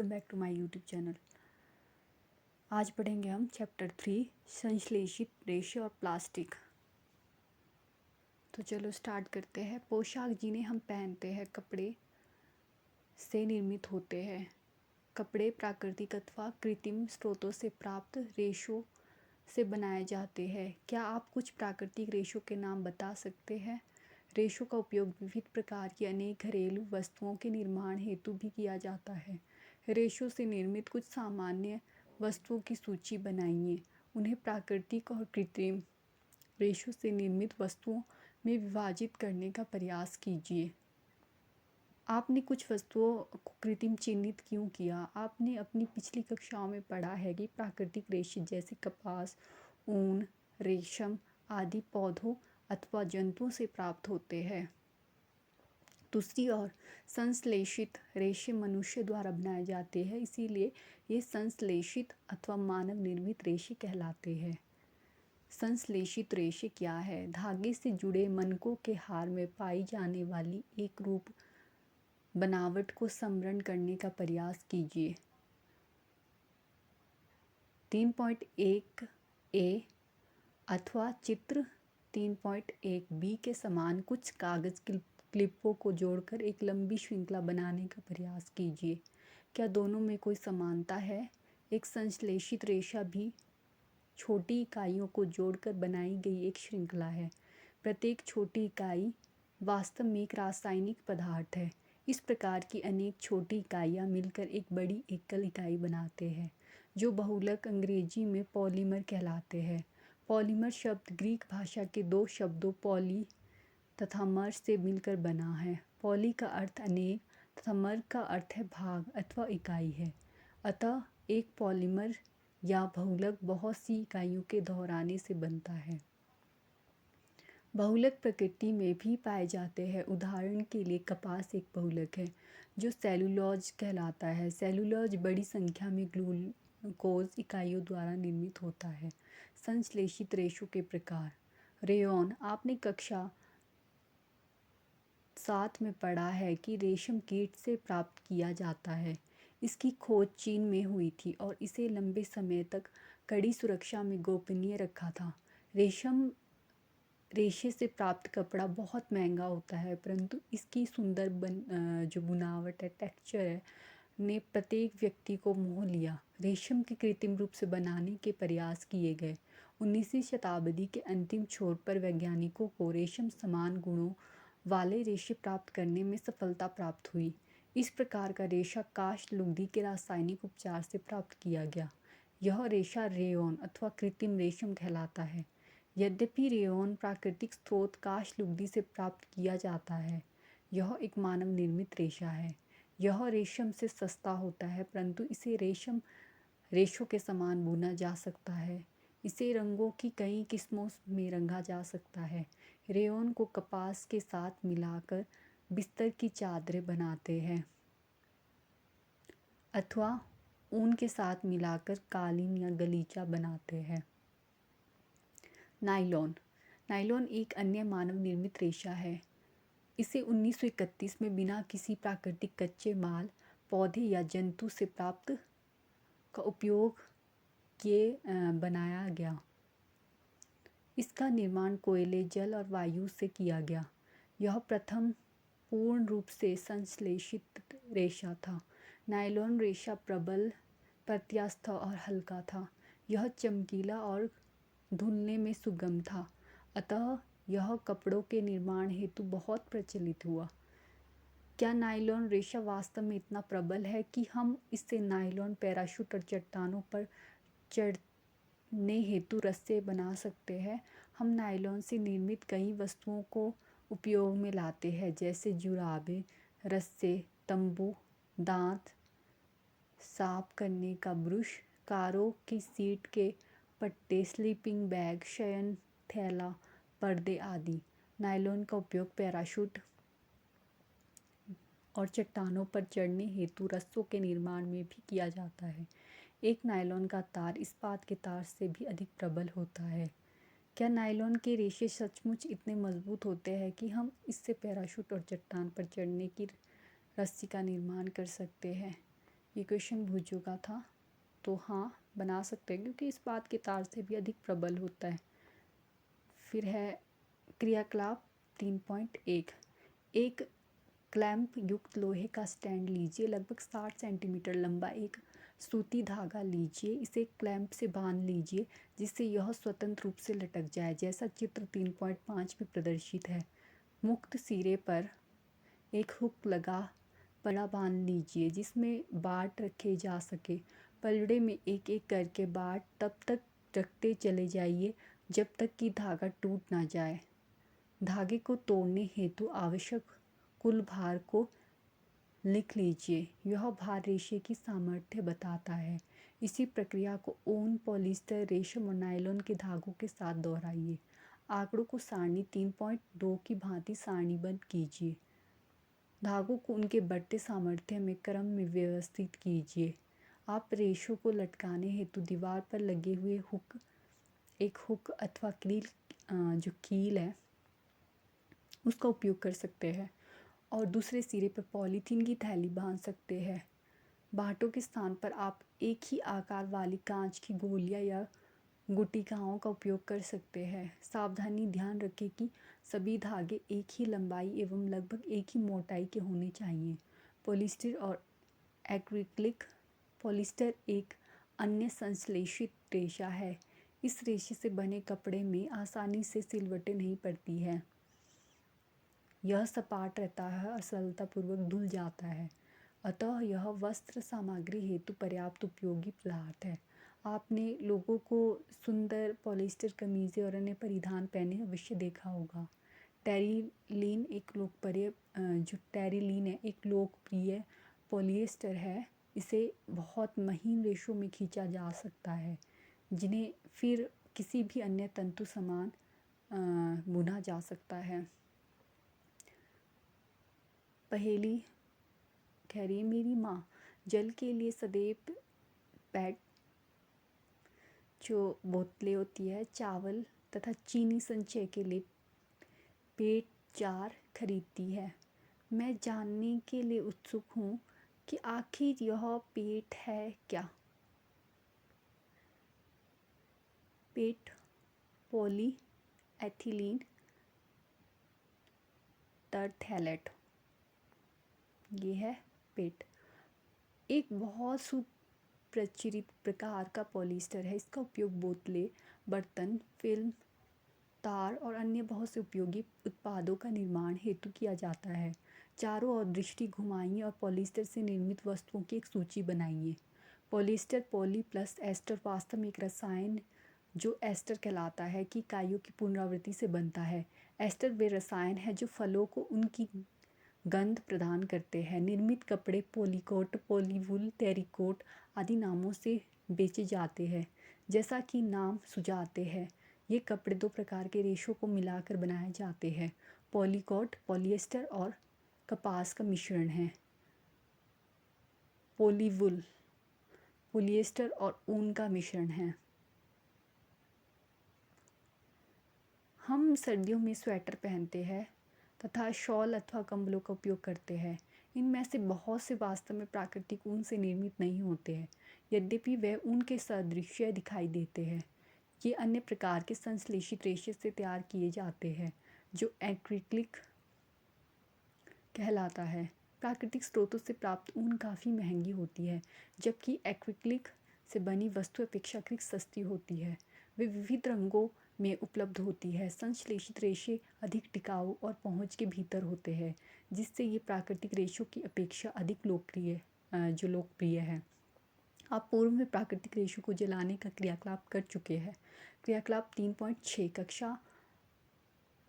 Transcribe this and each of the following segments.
Welcome back to my YouTube channel. आज पढ़ेंगे हम चैप्टर 3 संश्लेषित रेशे और प्लास्टिक। तो चलो स्टार्ट करते हैं। पोशाक जिन्हें हम पहनते हैं कपड़े से निर्मित होते हैं। कपड़े प्राकृतिक अथवा कृत्रिम स्रोतों से प्राप्त रेशों से बनाए जाते हैं। क्या आप कुछ प्राकृतिक रेशों के नाम बता सकते हैं? रेशों का उपयोग विविध प्रकार की अनेक घरेलू वस्तुओं के निर्माण हेतु भी किया जाता है। रेशों से निर्मित कुछ सामान्य वस्तुओं की सूची बनाइए। उन्हें प्राकृतिक और कृत्रिम रेशों से निर्मित वस्तुओं में विभाजित करने का प्रयास कीजिए। आपने कुछ वस्तुओं को कृत्रिम चिन्हित क्यों किया? आपने अपनी पिछली कक्षाओं में पढ़ा है कि प्राकृतिक रेशे जैसे कपास, ऊन, रेशम आदि पौधों अथवा जंतुओं से प्राप्त होते हैं। दूसरी ओर संश्लेषित रेशे मनुष्य द्वारा बनाए जाते हैं, इसीलिए ये संश्लेषित अथवा मानव निर्मित रेशे कहलाते हैं। संश्लेषित रेशे क्या है? धागे से जुड़े मनकों के हार में पाई जाने वाली एक रूप बनावट को समरण करने का प्रयास कीजिए। 3.1 ए अथवा चित्र 3.1 बी के समान कुछ कागज क्लिपों को जोड़कर एक लंबी श्रृंखला बनाने का प्रयास कीजिए। क्या दोनों में कोई समानता है? एक संश्लेषित रेशा भी छोटी इकाइयों को जोड़कर बनाई गई एक श्रृंखला है। प्रत्येक छोटी इकाई वास्तव में एक रासायनिक पदार्थ है। इस प्रकार की अनेक छोटी इकाइयाँ मिलकर एक बड़ी एकल इकाई बनाते हैं, जो बहुलक अंग्रेजी में पॉलीमर कहलाते हैं। पॉलीमर शब्द ग्रीक भाषा के दो शब्दों पॉली तथा मर से मिलकर बना है। पॉली का अर्थ अनेक तथा मर का अर्थ है भाग अथवा इकाई है। अतः एक पॉलीमर या बहुलक बहुत सी इकाइयों के दोहराने से बनता है। बहुलक प्रकृति में भी पाए जाते हैं। उदाहरण के लिए कपास एक बहुलक है जो सेलुलोज कहलाता है। सेलुलोज बड़ी संख्या में ग्लूकोज इकाइयों द्वारा निर्मित होता है। संश्लेषित रेशों के प्रकार। रेयॉन। आपने कक्षा 7 में पढ़ा है कि रेशम कीट से प्राप्त किया जाता है। इसकी खोज चीन में हुई थी और इसे लंबे समय तक कड़ी सुरक्षा में गोपनीय रखा था। रेशे से प्राप्त कपड़ा बहुत महंगा होता है, परंतु इसकी सुंदर जो बुनावट है, टेक्सचर है, ने प्रत्येक व्यक्ति को मोह लिया। रेशम के कृत्रिम रूप से बनाने के प्रयास किए गए। 19वीं शताब्दी के अंतिम छोर पर वैज्ञानिकों को रेशम समान गुणों वाले रेशे प्राप्त करने में सफलता प्राप्त हुई। इस प्रकार का रेशा काष्ठ लुगदी के रासायनिक उपचार से प्राप्त किया गया। यह रेशा रेयॉन अथवा कृत्रिम रेशम कहलाता है। यद्यपि रेयॉन प्राकृतिक स्रोत काष्ठ लुगदी से प्राप्त किया जाता है, यह एक मानव निर्मित रेशा है। यह रेशम से सस्ता होता है, परंतु इसे रेशों के समान बुना जा सकता है। इसे रंगों की कई किस्मों में रंगा जा सकता है। रेयॉन को कपास के साथ मिलाकर बिस्तर की चादरें बनाते हैं अथवा ऊन के साथ मिलाकर कालीन या गलीचा बनाते हैं। नायलॉन। नायलॉन एक अन्य मानव निर्मित रेशा है। इसे 1931 में बिना किसी प्राकृतिक कच्चे माल, पौधे या जंतु से प्राप्त का उपयोग किए बनाया गया। इसका निर्माण कोयले, जल और वायु से किया गया। यह प्रथम पूर्ण रूप से संश्लेषित रेशा था। नायलॉन रेशा प्रबल, प्रत्यास्थ और हल्का था। यह चमकीला और धुलने में सुगम था, अतः यह कपड़ों के निर्माण हेतु बहुत प्रचलित हुआ। क्या नायलॉन रेशा वास्तव में इतना प्रबल है कि हम इससे नायलॉन पैराशूट और चट्टानों पर चढ़ने हेतु रस्से बना सकते हैं? हम नायलॉन से निर्मित कई वस्तुओं को उपयोग में लाते हैं, जैसे जुराबें, रस्से, तंबू, दांत साफ करने का ब्रश, कारों की सीट के पट्टे, स्लीपिंग बैग, शयन थैला, पर्दे आदि। नायलॉन का उपयोग पैराशूट और चट्टानों पर चढ़ने हेतु रस्सों के निर्माण में भी किया जाता है। एक नायलॉन का तार इस्पात के तार से भी अधिक प्रबल होता है। क्या नायलॉन के रेशे सचमुच इतने मजबूत होते हैं कि हम इससे पैराशूट और चट्टान पर चढ़ने की रस्सी का निर्माण कर सकते हैं? ये क्वेश्चन भूल चुका था, तो हाँ बना सकते हैं क्योंकि इस बात के तार से भी अधिक प्रबल होता है। फिर है क्रियाकलाप 3.1। एक क्लैंप युक्त लोहे का स्टैंड लीजिए। लगभग 60 सेंटीमीटर लंबा एक सूती धागा लीजिए। इसे क्लैंप से बांध लीजिए जिससे यह स्वतंत्र रूप से लटक जाए, जैसा चित्र 3.5 में प्रदर्शित है। मुक्त सिरे पर एक हुक लगा पल्ला बांध लीजिए जिसमें बाट रखे जा सके। पलड़े में एक एक करके बाट तब तक रखते चले जाइए जब तक कि धागा टूट ना जाए। धागे को तोड़ने हेतु आवश्यक कुल भार को लिख लीजिए। यह भार रेशे की सामर्थ्य बताता है। इसी प्रक्रिया को ऊन, पॉलिस्टर, रेशम और नायलॉन के धागों के साथ दोहराइए। आंकड़ों को सारणी 3.2 की भांति सारणीबद्ध कीजिए। धागों को उनके बढ़ते सामर्थ्य में क्रम में व्यवस्थित कीजिए। आप रेशों को लटकाने हेतु दीवार पर लगे हुए एक हुक अथवा जो कील है उसका उपयोग कर सकते हैं और दूसरे सिरे पर पॉलीथीन की थैली बांध सकते हैं। बाटों के स्थान पर आप एक ही आकार वाली कांच की गोलियां या गुटिकाओं का उपयोग कर सकते हैं। सावधानी ध्यान रखें कि सभी धागे एक ही लंबाई एवं लगभग एक ही मोटाई के होने चाहिए। पॉलिस्टर और एक्रिलिक। पॉलिस्टर एक अन्य संश्लेषित रेशा है। इस रेशे से बने कपड़े में आसानी से सिलवटें नहीं पड़ती है। यह सपाट रहता है और सरलतापूर्वक धुल जाता है, अतः यह वस्त्र सामग्री हेतु पर्याप्त उपयोगी पदार्थ है। आपने लोगों को सुंदर पॉलिस्टर कमीज़ें और अन्य परिधान पहने अवश्य देखा होगा। टेरिलीन है एक लोकप्रिय पॉलिएस्टर है। इसे बहुत महीन रेशों में खींचा जा सकता है जिन्हें फिर किसी भी अन्य तंतु समान बुना जा सकता है। पहेली कह रही है, मेरी माँ जल के लिए सदैव पैट जो बोतलें होती है, चावल तथा चीनी संचय के लिए पेट जार खरीदती है। मैं जानने के लिए उत्सुक हूँ कि आखिर यह पेट है क्या? पेट पॉली एथिलीन टरथैलेट, ये है पेट। एक बहुत सुप्रचलित प्रकार का पॉलिएस्टर है। इसका उपयोग बोतलें, बर्तन, फिल्म, तार और अन्य बहुत से उपयोगी उत्पादों का निर्माण हेतु किया जाता है। चारों ओर दृष्टि घुमाइए और पॉलिएस्टर से निर्मित वस्तुओं की एक सूची बनाइए। पॉलिएस्टर पॉली प्लस एस्टर वास्तव में एक रसायन जो एस्टर कहलाता है की इकाइयों की पुनरावृत्ति से बनता है। एस्टर वे रसायन है जो फलों को उनकी गंध प्रदान करते हैं। निर्मित कपड़े पॉलीकोट, पॉलीवूल, टेरिकोट आदि नामों से बेचे जाते हैं। जैसा कि नाम सुझाते हैं, ये कपड़े दो प्रकार के रेशों को मिलाकर बनाए जाते हैं। पॉलीकोट पॉलिएस्टर और कपास का मिश्रण है। पॉलीवूल पॉलिएस्टर और ऊन का मिश्रण है। हम सर्दियों में स्वेटर पहनते हैं तथा शॉल अथवा कंबलों का उपयोग करते हैं। इनमें से बहुत से वास्तव में प्राकृतिक ऊन से निर्मित नहीं होते हैं, यद्यपि वे ऊन के सदृश दिखाई देते हैं। ये अन्य प्रकार के संश्लेषित रेशे से तैयार किए जाते हैं जो एक्रिलिक कहलाता है। प्राकृतिक स्रोतों से प्राप्त ऊन काफ़ी महंगी होती है, जबकि एक्रिलिक से बनी वस्तु अपेक्षाकृत सस्ती होती है। वे विविध रंगों में उपलब्ध होती है। संश्लेषित रेशे अधिक टिकाऊ और पहुंच के भीतर होते हैं, जिससे ये प्राकृतिक रेशों की अपेक्षा अधिक लोकप्रिय है। आप पूर्व में प्राकृतिक रेशों को जलाने का क्रियाकलाप कर चुके हैं। क्रियाकलाप 3.6 कक्षा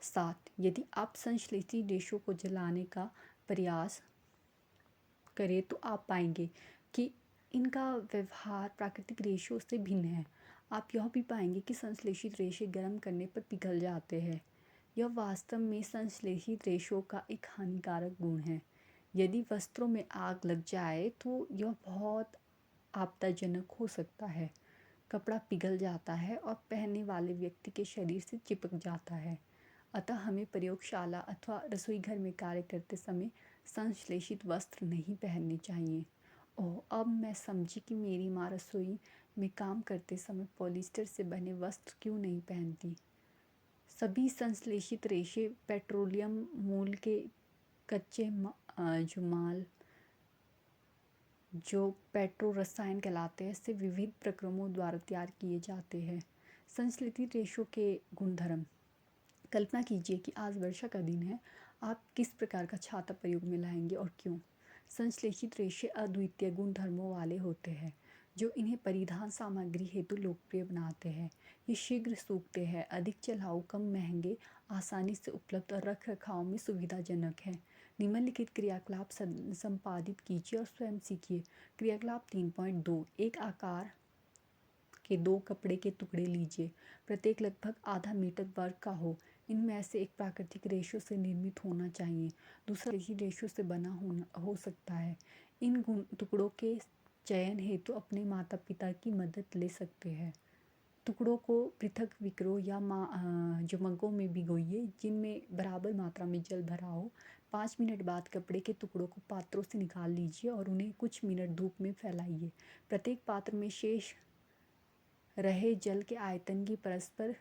7। यदि आप संश्लेषित रेशों को जलाने का प्रयास करें तो आप पाएंगे कि इनका व्यवहार प्राकृतिक रेशों से भिन्न है। आप यह भी पाएंगे कि संश्लेषित रेशे गर्म करने पर पिघल जाते हैं। यह वास्तव में संश्लेषित रेशों का एक हानिकारक गुण है। यदि वस्त्रों में आग लग जाए तो यह बहुत आपदाजनक हो सकता है। कपड़ा पिघल जाता है और पहनने वाले व्यक्ति के शरीर से चिपक जाता है। अतः हमें प्रयोगशाला अथवा रसोई घर में कार्य करते समय संश्लेषित वस्त्र नहीं पहनने चाहिए। ओह, अब मैं समझी कि मेरी माँ रसोई में काम करते समय पॉलिएस्टर से बने वस्त्र क्यों नहीं पहनती। सभी संश्लेषित रेशे पेट्रोलियम मूल के कच्चे जो माल जो पेट्रो रसायन कहलाते हैं से विविध प्रक्रमों द्वारा तैयार किए जाते हैं। संश्लेषित रेशों के गुणधर्म। कल्पना कीजिए कि आज वर्षा का दिन है। आप किस प्रकार का छाता प्रयोग में लाएंगे और क्यों। संश्लेषित रेशे अद्वितीय गुणधर्मों वाले होते हैं जो इन्हें परिधान सामग्री हेतु लोकप्रिय बनाते हैं। ये शीघ्र सूखते हैं, अधिक चलाऊ, कम महंगे, आसानी से उपलब्ध और रख रखाव में सुविधाजनक है। निम्नलिखित क्रियाकलाप संपादित कीजिए और स्वयं सीखिए। क्रियाकलाप 3.2। एक आकार के 2 कपड़े के टुकड़े लीजिए, प्रत्येक लगभग आधा मीटर वर्ग का हो। इनमें से एक प्राकृतिक रेशों से निर्मित होना चाहिए, दूसरा रेशों से बना हो सकता है। इन टुकड़ों के चयन हेतु अपने माता पिता की मदद ले सकते हैं। टुकड़ों को पृथक विकरों या जो मग्गों में भिगोइए जिनमें बराबर मात्रा में जल भरा हो। 5 मिनट बाद कपड़े के टुकड़ों को पात्रों से निकाल लीजिए और उन्हें कुछ मिनट धूप में फैलाइए। प्रत्येक पात्र में शेष रहे जल के आयतन की परस्पर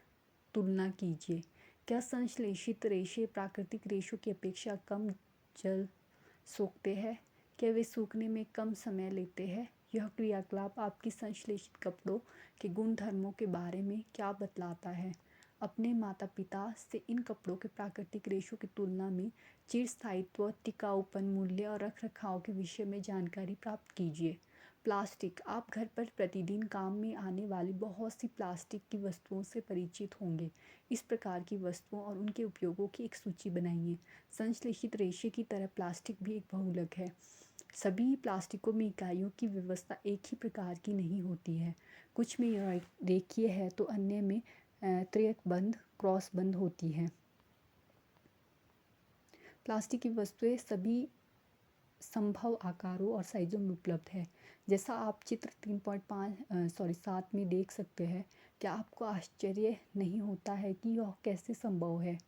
तुलना कीजिए। क्या संश्लेषित रेशे प्राकृतिक रेशों की अपेक्षा कम जल सोखते हैं? क्या वे सूखने में कम समय लेते हैं? यह क्रियाकलाप आपकी संश्लेषित कपड़ों के गुणधर्मों के बारे में क्या बतलाता है? अपने माता पिता से इन कपड़ों के प्राकृतिक रेशों की तुलना में चिरस्थायित्व, टिकाऊपन, मूल्य और रखरखाव के विषय में जानकारी प्राप्त कीजिए। प्लास्टिक। आप घर पर प्रतिदिन काम में आने वाली बहुत सी प्लास्टिक की वस्तुओं से परिचित होंगे। इस प्रकार की वस्तुओं और उनके उपयोगों की एक सूची बनाइए। संश्लेषित रेशे की तरह प्लास्टिक भी एक बहुलक है। सभी प्लास्टिकों में इकाइयों की व्यवस्था एक ही प्रकार की नहीं होती है। कुछ में रेखीय है तो अन्य में त्रिकबंध क्रॉसबंध होती है। प्लास्टिक की वस्तुएं सभी संभव आकारों और साइजों में उपलब्ध है। जैसा आप चित्र 7 में देख सकते हैं। क्या आपको आश्चर्य नहीं होता है कि यह कैसे संभव है?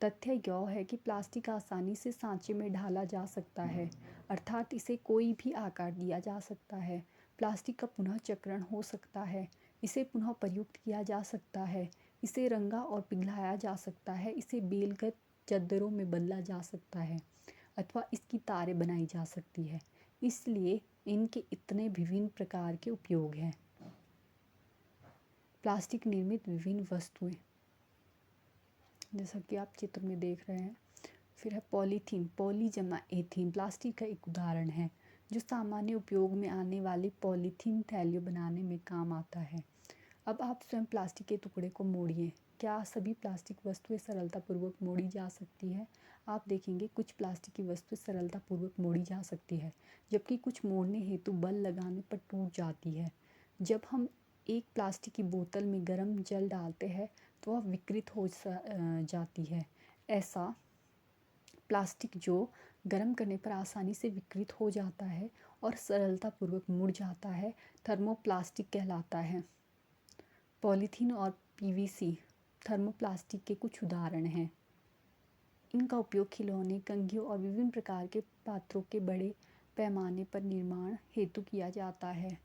तथ्य यह है कि प्लास्टिक आसानी से सांचे में ढाला जा सकता है, अर्थात इसे कोई भी आकार दिया जा सकता है। प्लास्टिक का पुनः चक्रण हो सकता है, इसे पुनः प्रयुक्त किया जा सकता है, इसे रंगा और पिघलाया जा सकता है, इसे बेलकर चद्दरों में बदला जा सकता है अथवा इसकी तारें बनाई जा सकती है। इसलिए इनके इतने विभिन्न प्रकार के उपयोग हैं। प्लास्टिक निर्मित विभिन्न वस्तुएं, जैसा कि आप चित्र में देख रहे हैं। फिर है पॉलीथीन। पॉली जमा एथीन प्लास्टिक का एक उदाहरण है जो सामान्य उपयोग में आने वाली पॉलीथीन थैलियों बनाने में काम आता है। अब आप स्वयं प्लास्टिक के टुकड़े को मोड़िए। क्या सभी प्लास्टिक वस्तुएं सरलतापूर्वक मोड़ी जा सकती है? आप देखेंगे कुछ प्लास्टिक की वस्तुएं सरलतापूर्वक मोड़ी जा सकती है, जबकि कुछ मोड़ने हेतु बल लगाने पर टूट जाती है। जब हम एक प्लास्टिक की बोतल में गर्म जल डालते हैं तो वह विकृत हो जाती है। ऐसा प्लास्टिक जो गर्म करने पर आसानी से विकृत हो जाता है और सरलतापूर्वक मुड़ जाता है, थर्मोप्लास्टिक कहलाता है। पॉलीथीन और पीवीसी थर्मोप्लास्टिक के कुछ उदाहरण हैं। इनका उपयोग खिलौने, कंघियों और विभिन्न प्रकार के पात्रों के बड़े पैमाने पर निर्माण हेतु किया जाता है।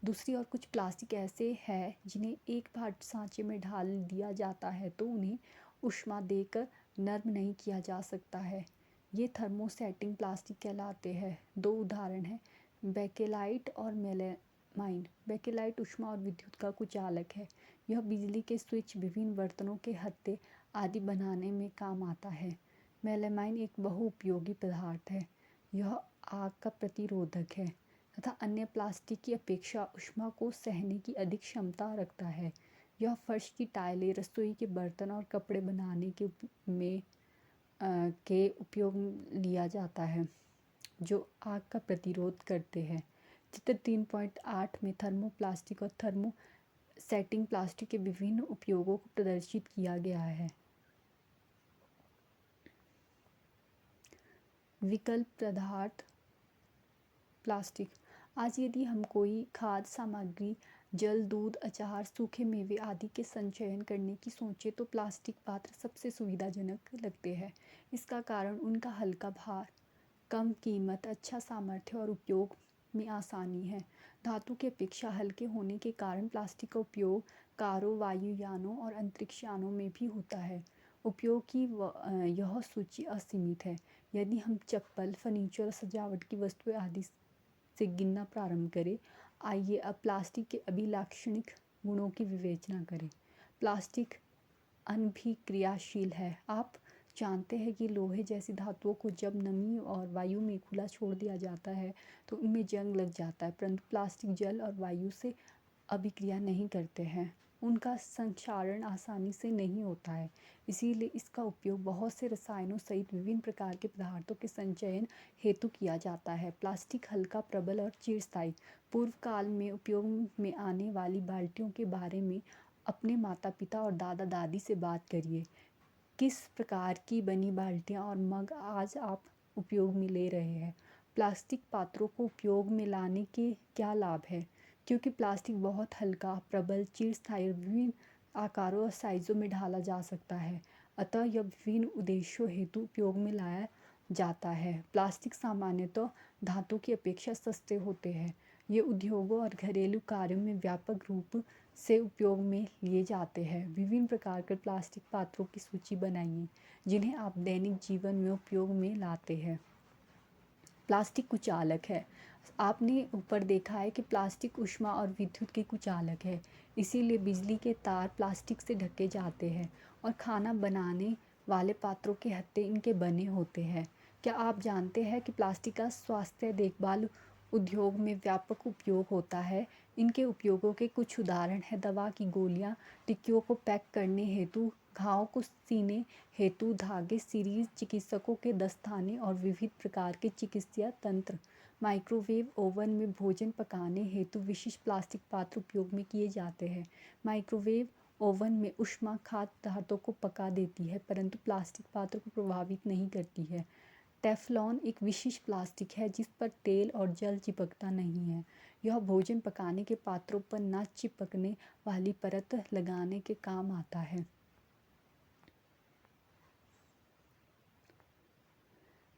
दूसरी ओर कुछ प्लास्टिक ऐसे हैं जिन्हें एक बार सांचे में ढाल दिया जाता है तो उन्हें ऊष्मा देकर नर्म नहीं किया जा सकता है। ये थर्मोसेटिंग प्लास्टिक कहलाते हैं। 2 उदाहरण हैं, बेकेलाइट और मेलामाइन। बेकेलाइट ऊष्मा और विद्युत का कुचालक है। यह बिजली के स्विच, विभिन्न बर्तनों के हत्थे आदि बनाने में काम आता है। मेलामाइन एक बहुउपयोगी पदार्थ है। यह आग का प्रतिरोधक है तथा अन्य प्लास्टिक की अपेक्षा ऊष्मा को सहने की अधिक क्षमता रखता है। यह फर्श की टाइलें, रसोई के बर्तन और कपड़े बनाने के उपयोग लिया जाता है जो आग का प्रतिरोध करते हैं। चित्र 3.8 में थर्मोप्लास्टिक और थर्मोसेटिंग प्लास्टिक के विभिन्न उपयोगों को प्रदर्शित किया गया है। विकल्प पदार्थ प्लास्टिक। आज यदि हम कोई खाद्य सामग्री, जल, दूध, अचार, सूखे मेवे आदि के संचयन करने की सोचें तो प्लास्टिक पात्र सबसे सुविधाजनक लगते हैं। इसका कारण उनका हल्का भार, कम कीमत, अच्छा सामर्थ्य और उपयोग में आसानी है। धातु की अपेक्षा हल्के होने के कारण प्लास्टिक का उपयोग कारों, वायुयानों और अंतरिक्ष यानों में भी होता है। उपयोग की यह सूची असीमित है। यदि हम चप्पल, फर्नीचर और सजावट की वस्तुएं आदि से गिनना प्रारंभ करें, आइए अब प्लास्टिक के अभिलाक्षणिक गुणों की विवेचना करें। प्लास्टिक अनभिक्रियाशील है। आप जानते हैं कि लोहे जैसी धातुओं को जब नमी और वायु में खुला छोड़ दिया जाता है तो उनमें जंग लग जाता है, परंतु प्लास्टिक जल और वायु से अभिक्रिया नहीं करते हैं। उनका संक्षारण आसानी से नहीं होता है, इसीलिए इसका उपयोग बहुत से रसायनों सहित विभिन्न प्रकार के पदार्थों के संचयन हेतु किया जाता है। प्लास्टिक हल्का, प्रबल और चिरस्थायी। पूर्व काल में उपयोग में आने वाली बाल्टियों के बारे में अपने माता पिता और दादा दादी से बात करिए। किस प्रकार की बनी बाल्टियाँ और मग आज आप उपयोग में ले रहे हैं? प्लास्टिक पात्रों को उपयोग में लाने के क्या लाभ है? क्योंकि प्लास्टिक बहुत हल्का, प्रबल, चिरस्थायी, विभिन्न आकारों और साइजों में ढाला जा सकता है, अतः यह विभिन्न उद्देश्यों हेतु उपयोग में लाया जाता है। प्लास्टिक सामान्यतः धातु की अपेक्षा सस्ते होते हैं। ये उद्योगों और घरेलू कार्यों में व्यापक रूप से उपयोग में लिए जाते हैं। विभिन्न प्रकार के प्लास्टिक पात्रों की सूची बनाइए जिन्हें आप दैनिक जीवन में उपयोग में लाते हैं। प्लास्टिक कुचालक है। आपने ऊपर देखा है कि प्लास्टिक ऊष्मा और विद्युत की कुचालक है, इसीलिए बिजली के तार प्लास्टिक से ढके जाते हैं और खाना बनाने वाले पात्रों के हत्थे इनके बने होते हैं। क्या आप जानते हैं कि प्लास्टिक का स्वास्थ्य देखभाल उद्योग में व्यापक उपयोग होता है? इनके उपयोगों के कुछ उदाहरण हैं: दवा की गोलियां, टिक्कियों को पैक करने हेतु, घाव को सीने हेतु धागे, सीरीज, चिकित्सकों के दस्ताने और विविध प्रकार के चिकित्सीय तंत्र। माइक्रोवेव ओवन में भोजन पकाने हेतु विशिष्ट प्लास्टिक पात्र उपयोग में किए जाते हैं। माइक्रोवेव ओवन में ऊष्मा खाद्य पदार्थों को पका देती है, परंतु प्लास्टिक पात्र को प्रभावित नहीं करती है। टेफ्लॉन एक विशिष्ट प्लास्टिक है जिस पर तेल और जल चिपकता नहीं है। यह भोजन पकाने के पात्रों पर न चिपकने वाली परत लगाने के काम आता है।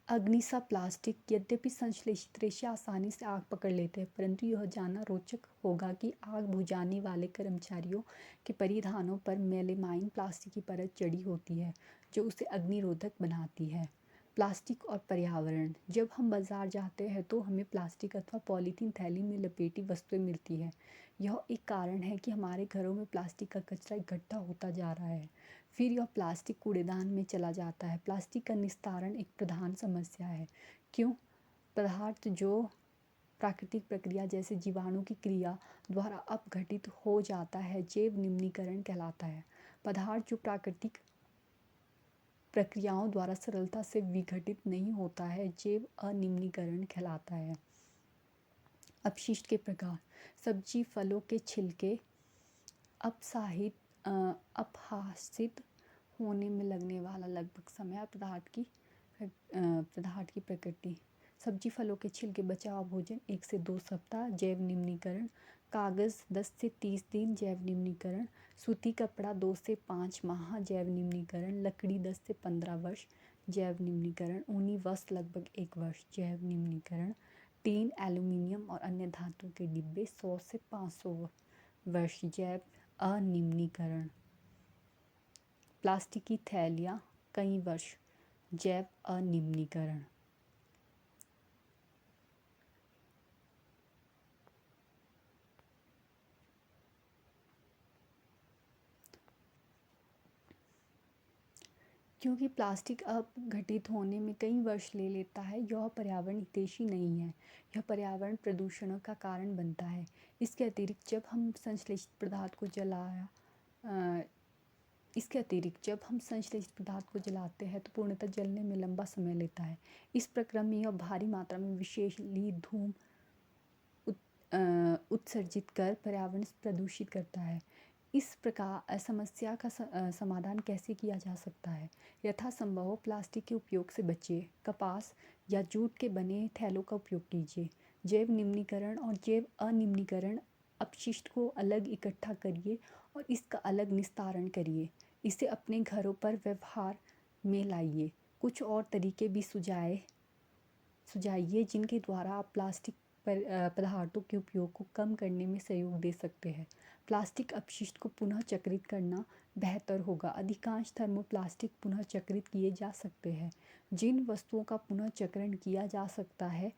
अग्निशा प्लास्टिक। यद्यपि संश्लेषित रेशे आसानी से आग पकड़ लेते हैं, परंतु यह जानना रोचक होगा कि आग बुझाने वाले कर्मचारियों के परिधानों पर मेलेमाइन प्लास्टिक की परत चढ़ी होती है जो उसे अग्निरोधक बनाती है। प्लास्टिक और पर्यावरण। जब हम बाजार जाते हैं तो हमें प्लास्टिक अथवा पॉलीथीन थैली में लपेटी वस्तुएं मिलती है। यह एक कारण है कि हमारे घरों में प्लास्टिक का कचरा इकट्ठा होता जा रहा है, फिर यह प्लास्टिक कूड़ेदान में चला जाता है। प्लास्टिक का निस्तारण एक प्रधान समस्या है। क्यों? पदार्थ जो प्राकृतिक प्रक्रिया जैसे जीवाणु की क्रिया द्वारा अपघटित हो जाता है जैव निम्नीकरण कहलाता है। पदार्थ जो प्राकृतिक प्रक्रियाओं द्वारा सरलता से विघटित नहीं होता है जैव अनिम्नीकरण कहलाता है। अपशिष्ट के प्रकार। सब्जी, फलों के छिलके, अपहासित होने में लगने वाला लगभग समय, पदार्थ की प्रकृति। सब्जी, फलों के छिलके, बचा हुआ भोजन 1 से 2 सप्ताह, जैव निम्नीकरण। कागज़ 10 से 30 दिन, जैव निम्नीकरण। सूती कपड़ा 2 से 5 माह, जैव निम्नीकरण। लकड़ी 10 से 15 वर्ष, जैव निम्नीकरण। ऊनी वस्त्र लगभग 1 वर्ष, जैव निम्नीकरण। टीन, एल्यूमीनियम और अन्य धातु के डिब्बे 100 से 500 वर्ष, जैव अनिम्नीकरण। प्लास्टिक की थैलियाँ कई वर्ष, जैव अनिम्नीकरण। क्योंकि प्लास्टिक अपघटित होने में कई वर्ष ले लेता है, यह पर्यावरण हितैषी नहीं है। यह पर्यावरण प्रदूषणों का कारण बनता है। इसके अतिरिक्त जब हम संश्लेषित पदार्थ को जलाते हैं तो पूर्णतः जलने में लंबा समय लेता है। इस प्रक्रम में यह भारी मात्रा में विषैली धूम उत्सर्जित कर पर्यावरण प्रदूषित करता है। इस प्रकार समस्या का समाधान कैसे किया जा सकता है? यथासंभव हो प्लास्टिक के उपयोग से बचिए। कपास या जूट के बने थैलों का उपयोग कीजिए। जैव निम्नीकरण और जैव अनिम्नीकरण अपशिष्ट को अलग इकट्ठा करिए और इसका अलग निस्तारण करिए। इसे अपने घरों पर व्यवहार में लाइए। कुछ और तरीके भी सुझाइए जिनके द्वारा आप प्लास्टिक पदार्थों के उपयोग को कम करने में सहयोग दे सकते हैं। प्लास्टिक अपशिष्ट को पुनः चक्रित करना बेहतर होगा। अधिकांश थर्मोप्लास्टिक पुनः चक्रित किए जा सकते हैं। जिन वस्तुओं का पुनः चक्रण किया जा सकता है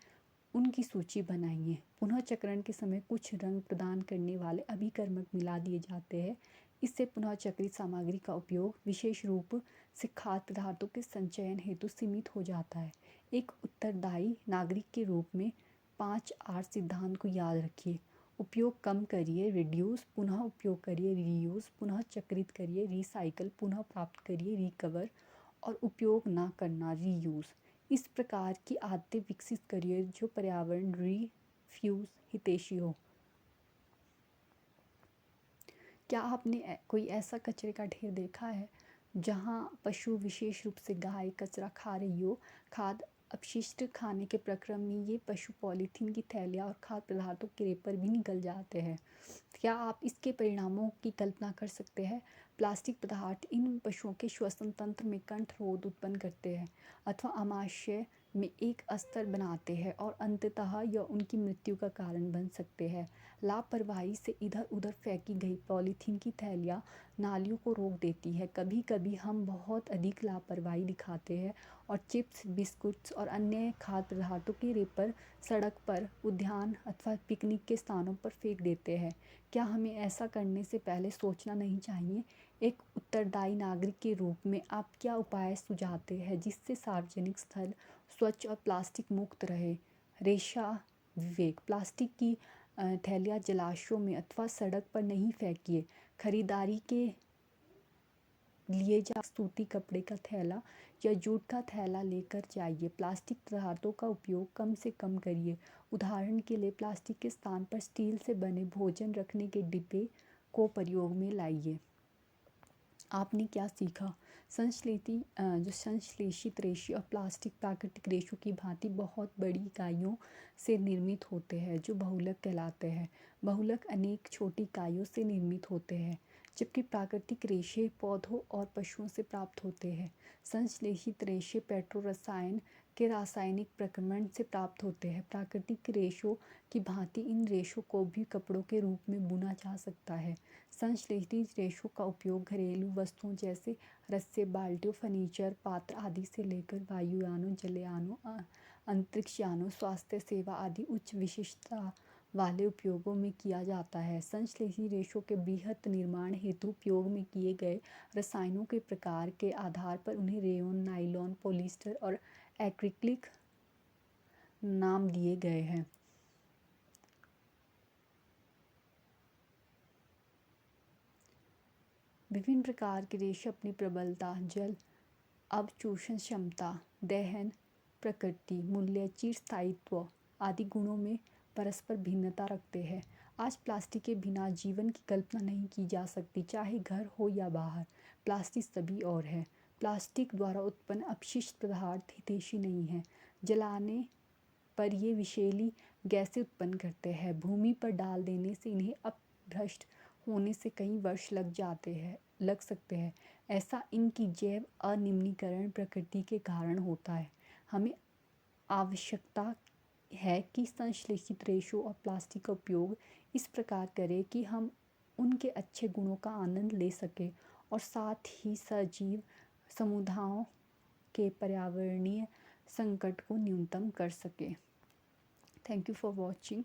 उनकी सूची बनाइए। पुनः चक्रण के समय कुछ रंग प्रदान करने वाले अभिकर्मक मिला दिए जाते हैं। इससे पुनः चक्रित सामग्री का उपयोग विशेष रूप से खाद्य पदार्थों के संचयन हेतु सीमित हो जाता है। एक उत्तरदायी नागरिक के रूप में 5R सिद्धांत को याद रखिए। उपयोग कम करिए, रिड्यूस, पुनः उपयोग करिए, रीयूज, पुनः चक्रित करिए, रिसाइकल, पुनः प्राप्त करिए, रिकवर, और उपयोग ना करना, रीयूज। इस प्रकार की आदतें विकसित करिए जो पर्यावरण रिफ्यूज हितैषी हो। क्या आपने कोई ऐसा कचरे का ढेर देखा है जहां पशु, विशेष रूप से गाय, कचरा खा रही हो? खाद्य अपशिष्ट खाने के प्रक्रम में ये पशु पॉलीथीन की थैलियाँ और खाद्य पदार्थों के रेपर भी निगल जाते हैं। क्या आप इसके परिणामों की कल्पना कर सकते हैं? प्लास्टिक पदार्थ इन पशुओं के श्वसन तंत्र में कंठरोध उत्पन्न करते हैं अथवा आमाशय में एक अस्तर बनाते हैं और अंततः यह उनकी मृत्यु का कारण बन सकते हैं। लापरवाही से इधर उधर फेंकी गई पॉलीथीन की थैलियाँ नालियों को रोक देती है। कभी कभी हम बहुत अधिक लापरवाही दिखाते हैं और चिप्स, बिस्कुट्स और अन्य खाद्य पदार्थों के रेपर सड़क पर, उद्यान अथवा पिकनिक के स्थानों पर फेंक देते हैं। क्या हमें ऐसा करने से पहले सोचना नहीं चाहिए? एक उत्तरदायी नागरिक के रूप में आप क्या उपाय सुझाते हैं जिससे सार्वजनिक स्थल स्वच्छ और प्लास्टिक मुक्त रहे? रेशा विवेक, प्लास्टिक की थैलियाँ जलाशयों में अथवा सड़क पर नहीं फेंकिए। खरीदारी के लिए सूती कपड़े का थैला या जूट का थैला लेकर जाइए। प्लास्टिक पदार्थों का उपयोग कम से कम करिए। उदाहरण के लिए प्लास्टिक के स्थान पर स्टील से बने भोजन रखने के डिब्बे को प्रयोग में लाइए। आपने क्या सीखा? संश्लेषित रेशे और प्लास्टिक प्राकृतिक रेशों की भांति बहुत बड़ी इकाइयों से निर्मित होते हैं जो बहुलक कहलाते हैं। बहुलक अनेक छोटी इकाइयों से निर्मित होते हैं जबकि प्राकृतिक रेशे पौधों और पशुओं से प्राप्त होते हैं। संश्लेषित रेशे पेट्रो रसायन के रासायनिक प्रक्रमण से प्राप्त होते हैं। प्राकृतिक रेशों की भांति इन रेशों को भी कपड़ों के रूप में बुना जा सकता है। संश्लेषित रेशों का उपयोग घरेलू वस्तुओं जैसे रस्से, बाल्टियों, फर्नीचर, पात्र आदि से लेकर वायुयानों, जलयानों, अंतरिक्ष यानों, स्वास्थ्य सेवा आदि उच्च विशिष्टता वाले उपयोगों में किया जाता है। संश्लेषित रेशों के बृहत निर्माण हेतु उपयोग में किए गए रसायनों के प्रकार के आधार पर उन्हें रेयॉन, नायलॉन, पॉलिएस्टर और एक्रिलिक नाम दिए गए हैं। विभिन्न प्रकार के रेशे अपनी प्रबलता, जल अवशोषण क्षमता, दहन प्रकृति, मूल्य, चिरस्थायित्व आदि गुणों में परस्पर भिन्नता रखते हैं। आज प्लास्टिक के बिना जीवन की कल्पना नहीं की जा सकती, चाहे घर हो या बाहर। प्लास्टिक सभी और है। प्लास्टिक द्वारा उत्पन्न अपशिष्ट पदार्थ हितैषी नहीं है। जलाने पर ये विषैली गैसें उत्पन्न करते हैं। भूमि पर डाल देने से इन्हें अपभ्रष्ट होने से कई वर्ष लग सकते हैं। ऐसा इनकी जैव अनिम्नीकरण प्रकृति के कारण होता है। हमें आवश्यकता है कि संश्लेषित रेशों और प्लास्टिक का उपयोग इस प्रकार करें कि हम उनके अच्छे गुणों का आनंद ले सकें और साथ ही सजीव समुदायों के पर्यावरणीय संकट को न्यूनतम कर सकें। Thank you for watching.